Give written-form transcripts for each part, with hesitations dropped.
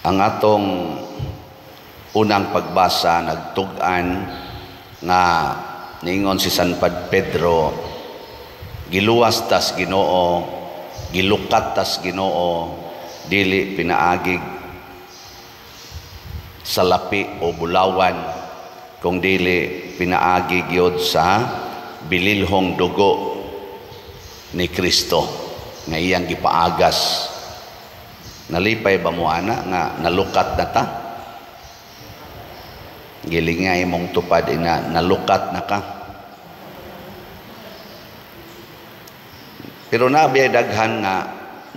Ang atong unang pagbasa nagtug-an nga niingon si San Pedro, giluwas tas Ginoo, gilukat tas Ginoo, dili pinaagig sa lapi o bulawan, kung dili pinaagig yod sa bililhong dugo ni Kristo nga iyang gipaagas. Nalipay ba mo ana nga nalukat na ta? Gilingay mong tupad ina nalukat na ka. Pero nabiya daghan nga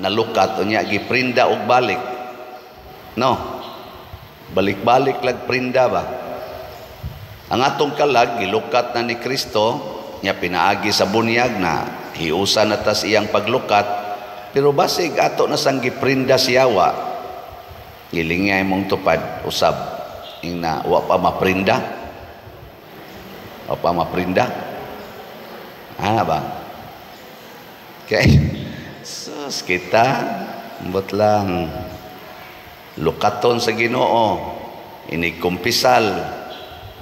nalukat unya giprinda og balik. No. Balik-balik lag prinda ba? Ang atong kalag gilukat na ni Kristo, nya pinaagi sa bunyag na hiusa na tas iyang paglukat. Pero basig ato na sang giprinda siyawa, gilingay mong tupad usab ina wa pa maprinda. Wa pa maprinda. Ana ba? Kay sus kita mbot lang lukaton sa Ginoo, inig kumpisal,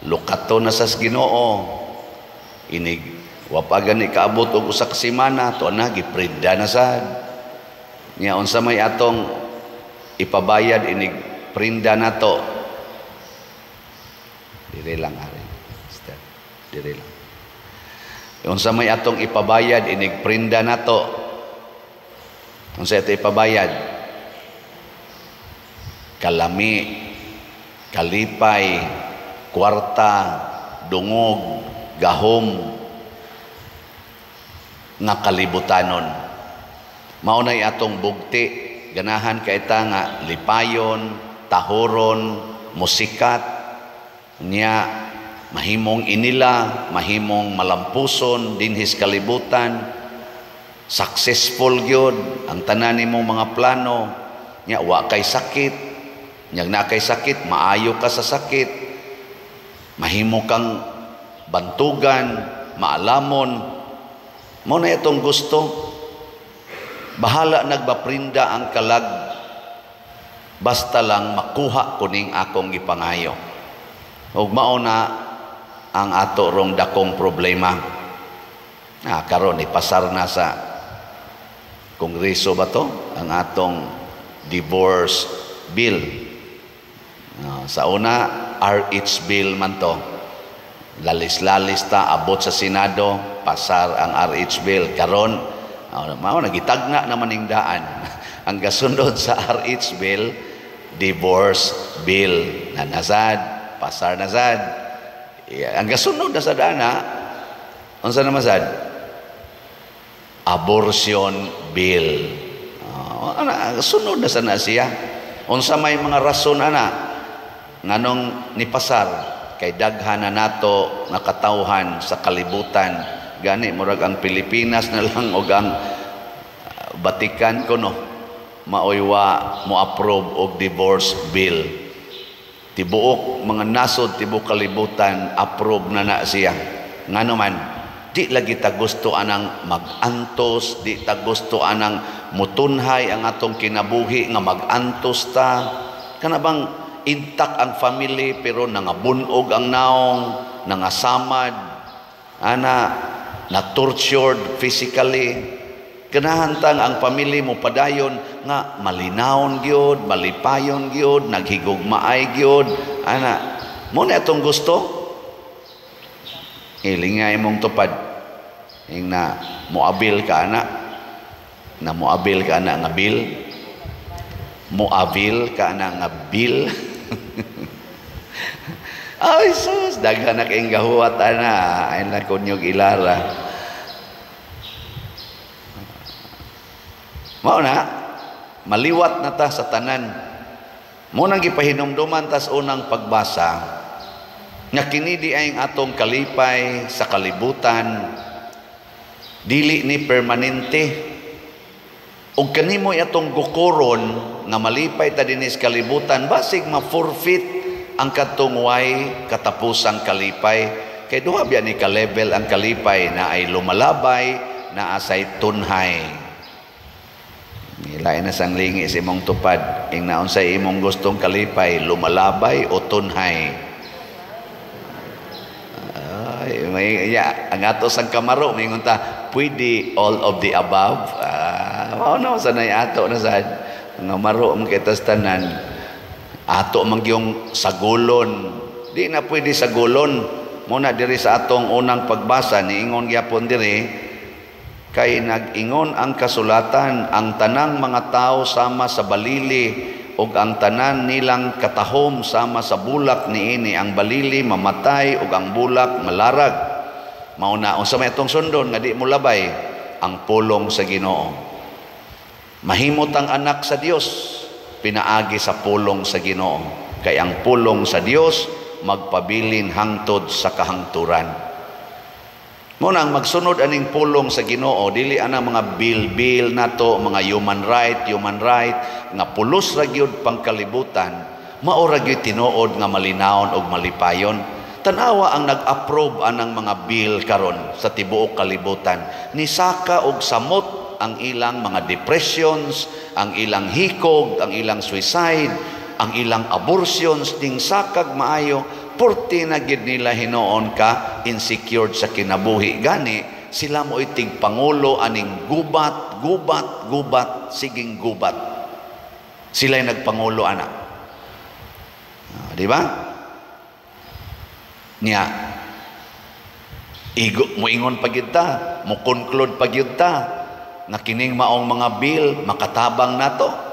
lukaton na sa Ginoo, inig wa pa gani kaabot og usa ka semana to na giprinda na sad. Nya unsa may atong ipabayad inig prinda nato? Dire lang ari. Step. Dire lang. Unsa may atong ipabayad inig prinda nato? Unsa ito ipabayad? Kalami, kalipay, kwarta, dungog, gahom nga kalibutanon. Maunay atong bugti, ganahan kaita nga lipayon, tahoron, musikat, niya mahimong inila, mahimong malampuson dinhis kalibutan, successful gyud ang tanan nimong mga plano, niya wa kay sakit, niya na kay sakit, maayo ka sa sakit, mahimo kang bantugan, maalamon. Mo na itong gusto. Bahala nagbaprinda ang kalag, basta lang makuha kuning akong gipangayo. Ug mao na ang ato rong dakong problema. Karon ipasar na sa Kongreso ba to ang atong divorce bill. Sa una RH bill man to. Lalis-lalis ta abot sa Senado, pasar ang RH bill. Karon mao nagitagna naman ning daan. Ang gasundod sa RH bill, divorce bill na nasad, pasar na sad. Ang gasunod na sa dana, unsa naman sad? Abortion bill. Sunod na sana siya. Unsa may mga rason ana nganong nipasar kay daghan na nato nakatawhan sa kalibutan. Gani murag ang Pilipinas na lang og ang Vatican kuno maoywa mo approve og divorce bill. Tibuok mga nasod tibuok kalibutan approve na siya. Ngano man di lagi ta gusto anang magantos, di ta gusto anang mutunhay ang atong kinabuhi nga magantos ta. Kana bang intact ang family pero nangabunog ang naong, nangasamad, na tortured physically. Kinahantang ang pamilya mo padayon nga malinawon gyud, malipayon gyud, naghigugmaay gyud. Mo na atong gusto. Ilingay mong tupad. Ing na muabil ka ana. Na muabil ka ana nga bill. Muabil ka ana nga bill. Ay sus, daghan na kayong gahuwat ana. Ay na kunyog ilara. Mao na, maliwat na ta sa tanan. Munang gipahinumduman tas unang pagbasa, nga kini di ay atong kalipay sa kalibutan, dili ni permanente. Ug kanimo atong gukuron nga malipay ta dinis kalibutan, basig ma-forfeit ang katong way katapusang kalipay. Kay duha biya ni ka-level ang kalipay na ay lumalabay, na asay tunhay. Lain na sang lingi sa imong tupad. Ing naon sa imong gustong kalipay, lumalabay o tunhay. Ang ato sang kamaro, mingon ta, pwede all of the above. Mao na sa nay ato na sad. Nga maro man kita tanan. Ato man gyung sagulon. Di na pwede sagulon. Muna diri sa atong unang pagbasa niingon gyapon diri kay nag-ingon ang kasulatan, ang tanang mga tao sama sa balili ug ang tanan nilang katahom sama sa bulak niini, ang balili mamatay ug ang bulak malarag. Mao na unsa may atong sundon nga di mo labay ang pulong sa Ginoo. Mahimot ang anak sa Dios pinaagi sa pulong sa Ginoo, kay ang pulong sa Dios magpabilin hangtod sa kahangturan. Muna ang magsunod aning pulong sa Ginoo, dili ana mga bill nato, mga human right nga pulos ra gyud pangkalibutan, mao ra gyud tinuod nga malinawon og malipayon. Tanawa ang nag-approve anang mga bill karon sa tibuok kalibutan, ni saka og samot ang ilang mga depressions, ang ilang hikog, ang ilang suicide, ang ilang abortions, ding sakag maayo. Porti na gid nila hinoon ka insecure sa kinabuhi gani sila mo itig pangulo aning gubat siging gubat sila nagpangulo ana, di ba niya moingon pa gyud ta, mo conclude pa gyud ta nga kining maong mga bill makatabang nato.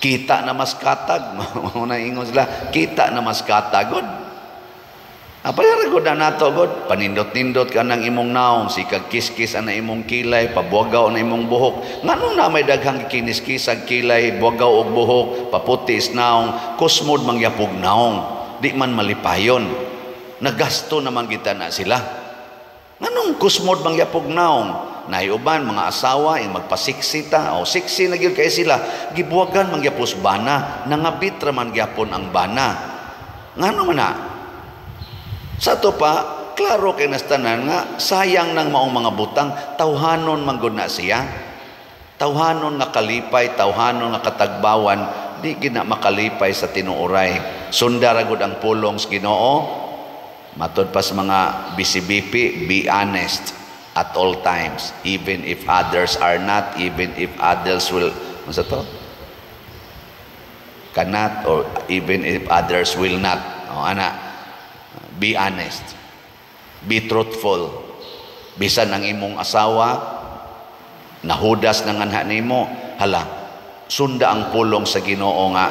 Kita na mas katag. Muna ingon sila, kita na mas katag. God. Apayara god na nato, God. Panindot-nindot ka ng imong naong, sikag kiskis na imong kilay, pabuagaw na imong buhok. Nga nung na may daghang kiniskisag kilay, buagaw og buhok, paputis naong, kusmod mangyapog naong. Di man malipayon. Nagasto naman kita na sila. Nga nung kusmod mangyapog naong, naiuban mga asawa yung magpasiksita o siksi na gyud kay sila gibuwagan mangyapos bana, nangabit ra man gyapon ang bana. Ngano man na sa to pa klaro kay nastanan nga sayang nang maong mga butang, tawhanon man gud na siya, tawhanon nga kalipay, tawhanon nga katagbawan, di gina makalipay sa tinuoray. Sunda ra gud ang pulong sa Ginoo. Matod pa sa mga bisibipi, be honest at all times, even if others are not, even if others will, ano sa to? Cannot, or even if others will not. O, ana, be honest. Be truthful. Bisan ang imong asawa, nahudas ng anha nimo, hala, sunda ang pulong sa Ginoo nga,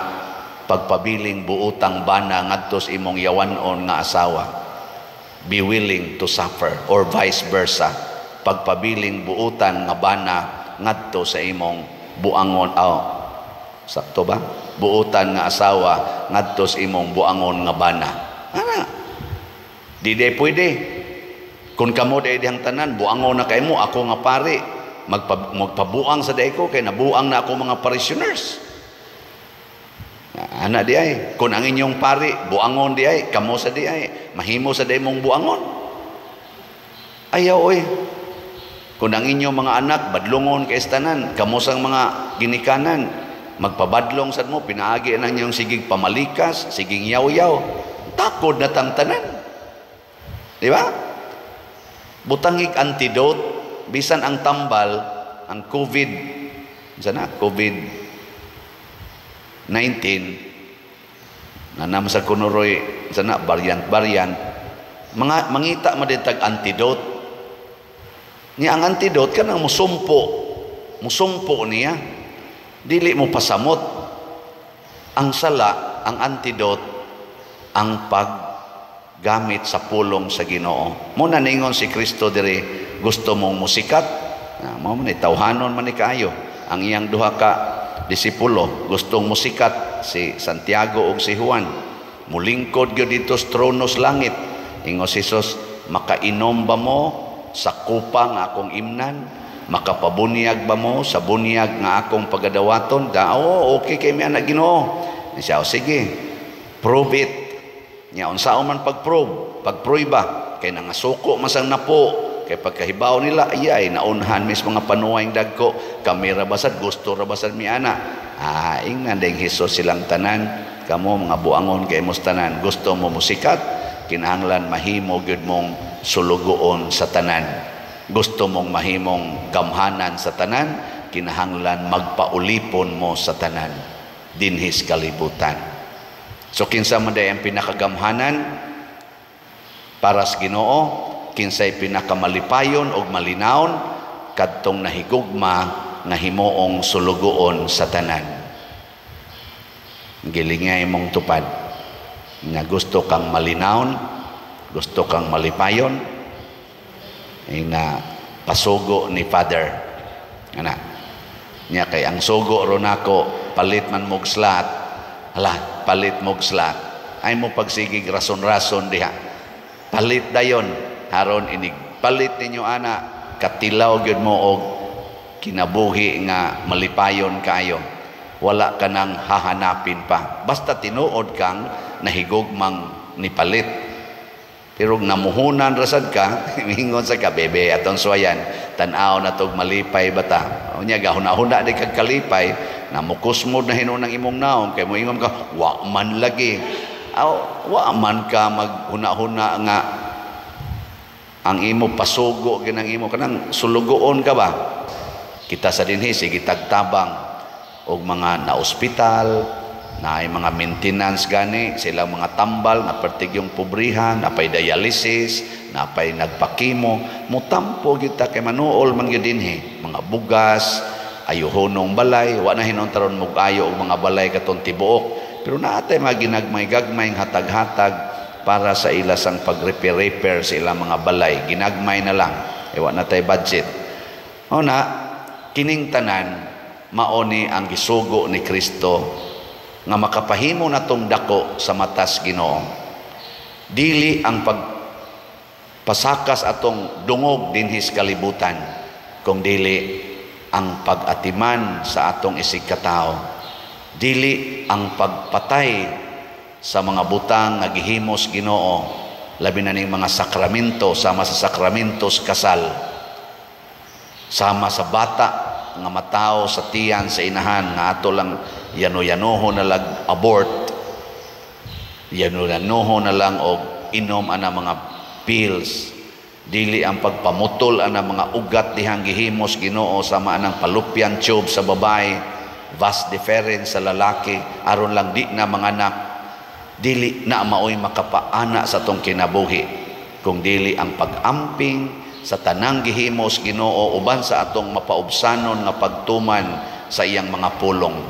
pagpabiling buutang bana ngadto sa imong yawanon nga asawa. Be willing to suffer, or vice versa. Pagpabiling buutan nga bana ngadto sa imong buangon sakto ba? Buutan nga asawa ngadto sa imong buangon nga bana. Ana. Di pwede. Kung kamo dihang tanan buangon na kay mo, ako nga pari, magpabuang sa day ko kay nabuang na ako mga parishioners. Ana di ay. Kung ang inyong pari buangon di ay, kamo sa di ay, mahimo sa day mong buangon. Ayaw oy. Kung ang inyong mga anak badlongon kay tanan, kamo sang mga ginikanan, magpabadlong sad mo, pinaagi na inyong sigig pamalikas, sigig yaw-yaw, takod na tang tanan. Di ba? Butangig antidote, bisan ang tambal, ang COVID, sana COVID-19, nanam sa kunuroy, sana variant, mangita maditag antidote. Niya ang antidote kanang musumpo niya, dili mo pasamot. Ang sala, ang antidote, ang paggamit sa pulong sa Ginoo. Muna ningon si Kristo diri, gusto mong musikat, mao man tawhanon man ni kaayo. Ang iyang duha ka disipulo gustong musikat, si Santiago ug si Juan, mulingkod gyud dito sa trono sa langit. Ingon si Jesus, makainom ba mo sa kupa nga akong imnan? Makapabunyag ba mo sa bunyag nga akong pagadawaton? Okay kay mi anak Ginoo. Siya, sige, prove it. Nya unsaon man pag-prove ba? Kay nangasuko masang napo, kay pagkahibaw nila ay naunhan mis mga panuwang dagko kami rabasad gusto rabasad mi ana ingnan ding Hesus silang tanan kamo mga buangon kay mos tanan gusto mo musikat kinahanglan mahimo gyud mong sulugoon sa tanan gusto mong mahimong gamhanan sa tanan kinahanglan magpaulipon mo sa tanan dinhis kalibutan. So kinsa man day ang pinakagamhanan para sa Ginoo kinsay pinakamalipayon og malinawon kadtong nahigugma nga himuong sulugoon sa tanan. Gilingay mong tupad nga gusto kang malinawon, gusto kang malipayon na pasugo ni Father. Ana nya kay ang sugo ron nako palit man mog slat. Hala, palit mog slat. Ay mo pagsigig rason-rason diha. Palit dayon haron inig palit ninyo ana katilaw gyud mo og kinabuhi nga malipayon kayo wala ka nang hahanapin pa basta tinuod kang nahigugmang nipalit pero namuhunan rasad ka mingon sa kabebe atong suwayan tan-aw na tog malipay bata unya gahuna-huna di kag kalipay namukusmod na hinunang imong naon kay moingon ka wa man lagi wa man ka maghuna-huna nga ang imo pasugo ginang imo kanang sulugoon ka ba kita sa dinhi sige tagtabang og mga na-ospital na ay mga maintenance gani sila mga tambal na pertig yung pobrihan napay dialysis napay nagpakimo mutampo kita kay manuol man gyud dinhi mga bugas ayuhonong balay wa na hinuntaron mog ayo og mga balay katon tibuok pero naatay mga ginagmay-gagmay hatag-hatag para sa ilasang pag-repair sa ilang mga balay ginagmay na lang ewa na tay budget o na kining tanan maoni ang gisugo ni Kristo nga makapahimo natong dako sa matas Ginoo dili ang pagpasakas atong dungog dinhis kalibutan kung dili ang pag-atiman sa atong isig katao dili ang pagpatay sa mga butang nga gihimos Ginoo labi na ning mga sakramento sama sa sakramentos kasal sama sa bata nga mataw sa tiyan sa inahan nga ato lang yano-yanoho na lang abort yano-yanoho na lang og inom ana mga pills dili ang pagpamutol ana mga ugat dihang gihimos Ginoo sama anang fallopian tube sa babae vas deferens sa lalaki aron lang di na mga anak dili na maoy makapaana sa tong kinabuhi kung dili ang pag-amping sa tanang gihimos Ginoo uban sa atong mapaubsanon nga pagtuman sa iyang mga pulong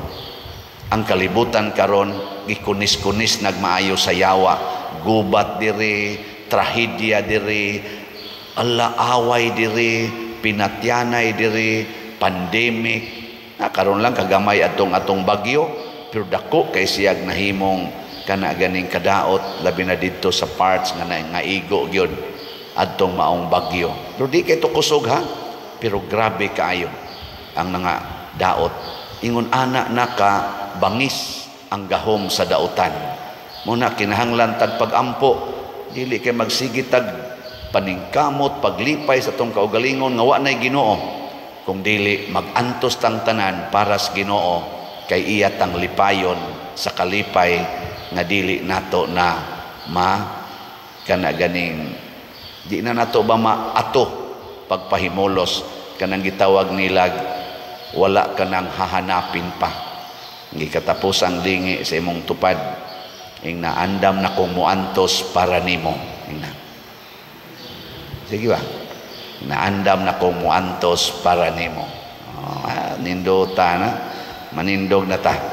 ang kalibutan karon gikunis-kunis nagmaayo sa yawa gubat diri trahedya diri alaaway diri pinatyanay diri pandemic karon lang kagamay atong bagyo pero dako kay siyag nahimong kana ganing kadaot labi na dito sa parts nga naigo gyud adtong maong bagyo pero di kay to kusog ha pero grabe kaayo ang nga daot ingon ana naka bangis ang gahom sa daotan muna kinahanglan tag pagampo dili kay magsigit tag paningkamot paglipay sa tong kaugalingon nga wa nay Ginoo kung dili magantos tang tanan para sa Ginoo kay iya tang lipayon sa kalipay nga dili nato na kana ganing di na nato ba maato pagpahimulos kanang gitawag nilag wala kanang hahanapin pa gikatapos ang dingi sa imong tupad ing naandam na kong muantos para nimo ingna sige ba naandam na kong muantos para nimo nindota na manindog na ta